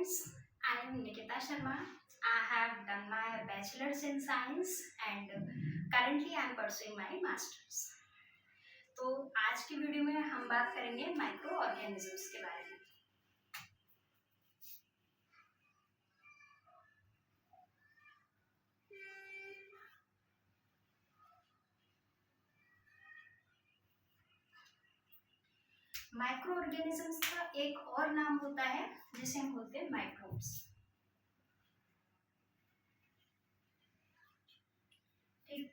friends, I am Nikita Sharma. I have done my bachelor's in science and currently I am pursuing my master's. तो आज की video में हम बात करेंगे माइक्रो ऑर्गेनिजम्स के बारे में। माइक्रो ऑर्गेनिजम्स का एक और नाम होता है जिसे हम बोलते हैं माइक्रोब्स। ठीक,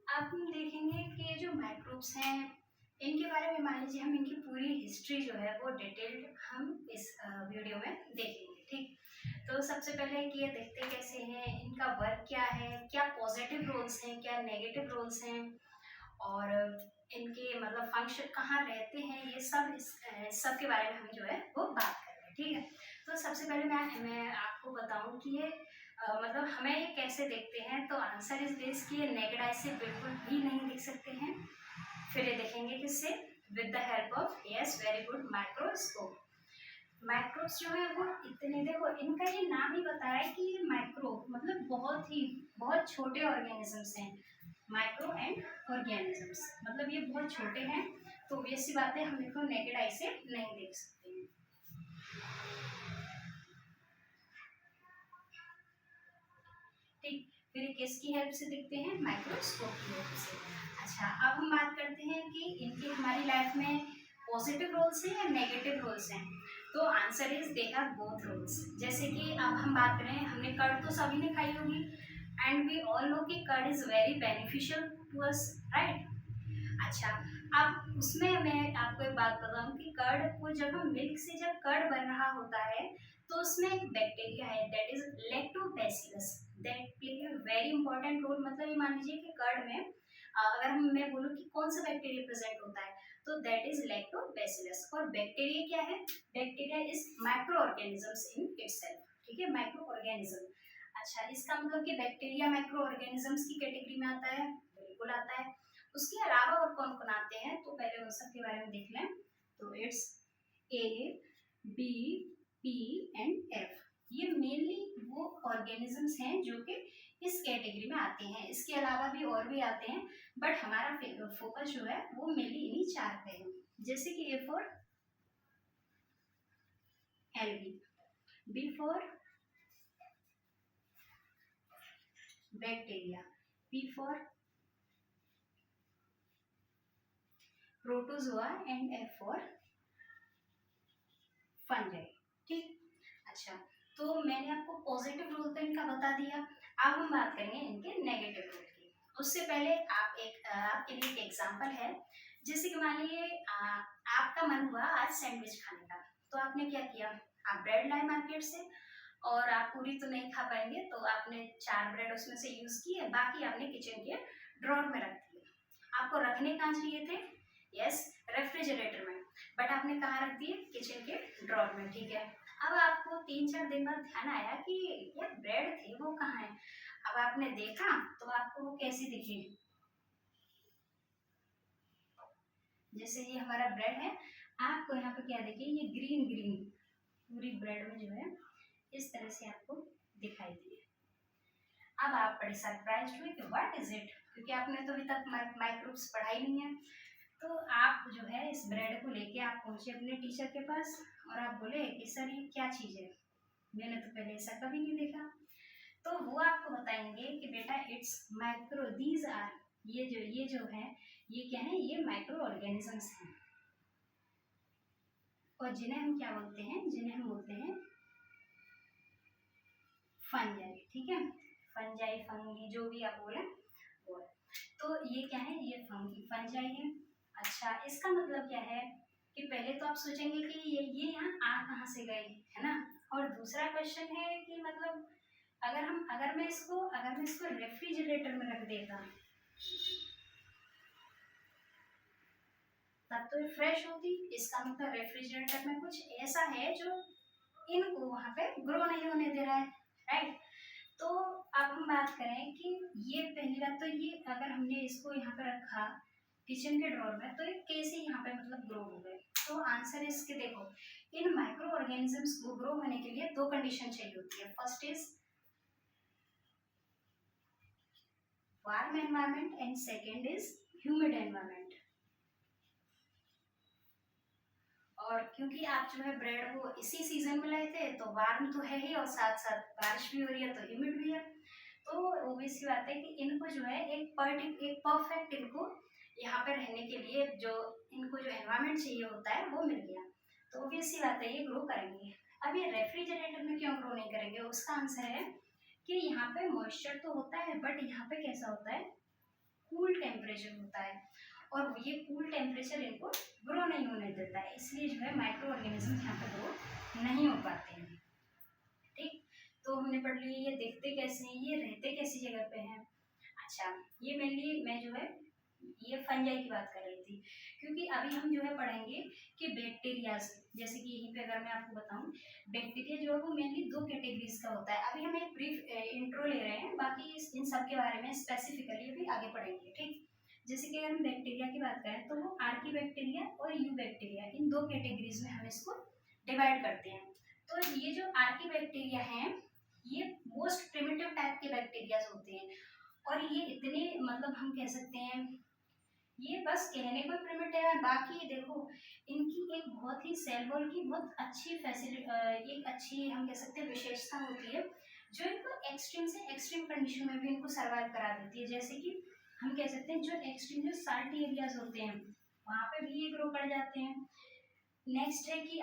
अब हम देखेंगे कि ये जो माइक्रोब्स हैं इनके बारे में मान लीजिए हम इनकी पूरी हिस्ट्री जो है वो डिटेल्ड हम इस वीडियो में देखेंगे। ठीक, तो सबसे पहले कि ये देखते कैसे हैं, इनका वर्क क्या है, क्या पॉजिटिव रोल्स हैं, क्या नेगेटिव रोल्स हैं और इनके मतलब फंक्शन कहाँ रहते हैं, ये सब इस सब के बारे में हम जो है वो बात करेंगे। ठीक है, तो सबसे पहले मैं आपको बताऊं कि ये मतलब हमें ये कैसे देखते हैं। तो आंसर इज दिस कि ये नेकेड आई से बिल्कुल भी नहीं दिख सकते हैं। फिर ये देखेंगे किससे, with the help of yes very good microscope. Microbes जो है वो इतने, देखो इनका ये नाम ही बताया है कि ये माइक्रो मतलब बहुत छोटे ऑर्गेनिजम्स हैं। माइक्रो एंड ऑर्गेनिजम्स मतलब ये बहुत छोटे हैं, तो ऑब्वियस सी बात है हम इनको नेकेड आई से नहीं देख सकते हैं। ठीक, फिर किसकी हेल्प से दिखते हैं, माइक्रोस्कोप की हेल्प से। अच्छा, अब हम बात करते हैं कि इनके हमारी लाइफ में पॉजिटिव रोल्स हैं या नेगेटिव रोल्स हैं। तो answer is they have both roles. जैसे कि अब हम बात करें, हमने कर्ड तो सभी ने खाई होगी एंड वी ऑल नो कि curd is very beneficial to us, right. अच्छा, अब उसमें मैं आपको एक बात बताऊं कि कर्ड को जब हम मिल्क से जब कर्ड बन रहा होता है तो उसमें एक बैक्टीरिया है that is lactobacillus that play a very important role. मतलब ये मान लीजिए कि कर्ड में अगर हम मैं बोलूँ कि कौन सा बैक्टीरिया प्रेजेंट होता है तो दैट इज लैक्टोबैसिलस। और बैक्टीरिया क्या है, bacteria is micro organisms in itself. ठीक है, माइक्रो ऑर्गेनिज्म। अच्छा, इसका मतलब कि बैक्टीरिया माइक्रो ऑर्गेनिजम्स की कैटेगरी में आता है, बिल्कुल आता है। उसके अलावा और कौन कौन आते हैं तो पहले उन सब के बारे में देख लें। तो it's A B P and F, ये मेनली वो ऑर्गेनिजम्स हैं जो कि इस कैटेगरी में आते हैं। इसके अलावा भी और भी आते हैं बट हमारा फोकस जो है वो मेनली इन्हीं चार पे है। जैसे कि A for algae, B for bacteria, P for protozoa and F for fungi. ठीक, अच्छा तो मैंने आपको पॉजिटिव रोल तो इनका बता दिया। अब हम बात करेंगे इनके नेगेटिव रोल की। उससे पहले आपके लिए एक एग्जांपल है। जैसे कि मान लीजिए आपका मन हुआ आज सैंडविच खाने का, तो आपने क्या किया, आप ब्रेड लाए मार्केट से और आप पूरी तो नहीं खा पाएंगे तो आपने 4 ब्रेड उसमें से यूज किए, बाकी आपने किचन के ड्रॉर में रख दिए। आपको रखने कहाँ चाहिए थे, यस रेफ्रिजरेटर में, बट आपने कहाँ रख दिए, किचन के ड्रॉर में। ठीक है, अब आपको 3-4 दिन बाद ध्यान आया कि यार ब्रेड थे वो कहाँ है। अब आपने देखा तो आपको वो कैसी दिखी, जैसे ये हमारा ब्रेड है, आपको यहाँ पे क्या देखिए, ये ग्रीन ग्रीन पूरी ब्रेड में जो है इस तरह से आपको दिखाई दी। अब आप बड़े सरप्राइज हुए कि व्हाट इज इट, क्योंकि आपने तो अभी तक माइक्रोब्स पढ़ाई नहीं है। तो आप जो है इस ब्रेड को लेके आप पहुंचे अपने टीचर के पास और आप बोले कि सर ये क्या चीज़ है, मैंने तो पहले ऐसा कभी नहीं देखा। तो वो आपको बताएंगे कि बेटा इट्स माइक्रो, दीज आर, ये जो है ये क्या है, ये माइक्रो ऑर्गेनिजम्स हैं। और जिन्हें हम क्या बोलते हैं, जिन्हें हम बोलते हैं फंजाई। ठीक है, फंजाई फंगी जो भी आप बोले वो है। तो ये क्या है, ये फंजाई है। अच्छा, इसका मतलब क्या है कि पहले तो आप सोचेंगे कि ये यहाँ आ कहाँ से गए, है ना। और दूसरा क्वेश्चन है कि मतलब अगर मैं इसको रेफ्रिजरेटर में रख देता तब तो ये फ्रेश होती। इसका मतलब रेफ्रिजरेटर में कुछ ऐसा है जो इनको वहां पे ग्रो नहीं होने दे रहा है, राइट। तो अब हम बात करें कि ये पहली बात तो ये अगर हमने इसको यहाँ पे रखा किचन के ड्रॉर में, तो ये कैसे यहाँ पे मतलब ग्रो हो गए। तो आंसर इसके देखो, इन माइक्रो ऑर्गेनिजम्स को ग्रो होने के लिए दो कंडीशन चाहिए होती है। First is warm environment and second is humid environment. और क्योंकि आप जो है ब्रेड को इसी सीजन में लाए थे, तो वार्म तो है ही और साथ साथ बारिश भी हो रही है, तो ह्यूमिड भी है। तो ओबियसली बात है कि इनको जो है एक परफेक्ट इनको यहाँ पे रहने के लिए जो इनको जो एनवायरनमेंट चाहिए होता है वो मिल गया। तो ओबियसली बात है ये ग्रो करेंगे। अब ये रेफ्रिजरेटर में क्यों ग्रो नहीं करेंगे, उसका आंसर है कि यहाँ पे मॉइस्चर तो होता है, बट यहाँ पे कैसा होता है, कूल टेम्परेचर होता है, और ये कूल टेम्परेचर इनको ग्रो नहीं होने देता है, इसलिए जो है माइक्रो ऑर्गेनिज्म यहाँ पे ग्रो नहीं हो पाते हैं। ठीक, तो हमने पढ़ लिया ये दिखते कैसे हैं, ये रहते कैसी जगह पे हैं। अच्छा, ये मेनली मैं जो है ये फंजाई की बात कर रही थी, क्योंकि अभी हम जो है पढ़ेंगे कि बैक्टीरिया, जैसे कि यहीं पे अगर मैं आपको बताऊं, बैक्टीरिया जो है वो मेनली दो कैटेगरीज का होता है। अभी हम एक ब्रीफ इंट्रो ले रहे हैं, बाकी इन सब के बारे में स्पेसिफिकली अभी आगे पढ़ेंगे। ठीक, जैसे कि अगर हम बैक्टीरिया की बात करें तो वो आर्की बैक्टीरिया और यू बैक्टीरिया, इन दो कैटेगरीज में हम इसको डिवाइड करते हैं। तो ये जो आर्की बैक्टीरिया हैं, ये मोस्ट प्रिमिटिव टाइप के बैक्टीरिया होते हैं, और ये इतने मतलब हम कह सकते हैं ये बस कहने को प्रिमिटिव है, बाकी देखो इनकी एक बहुत ही सेल वॉल की बहुत अच्छी फैसिलिटी, एक अच्छी हम कह सकते हैं विशेषता होती है, जो इनको एक्सट्रीम से एक्सट्रीम कंडीशन में भी इनको सर्वाइव करा देती है। जैसे कि हम कह सकते हैं जो एक्सट्रीम जो साल्टी एरियाज होते हैं वहाँ पे भी ये ग्रो कर जाते हैं। नेक्स्ट है कि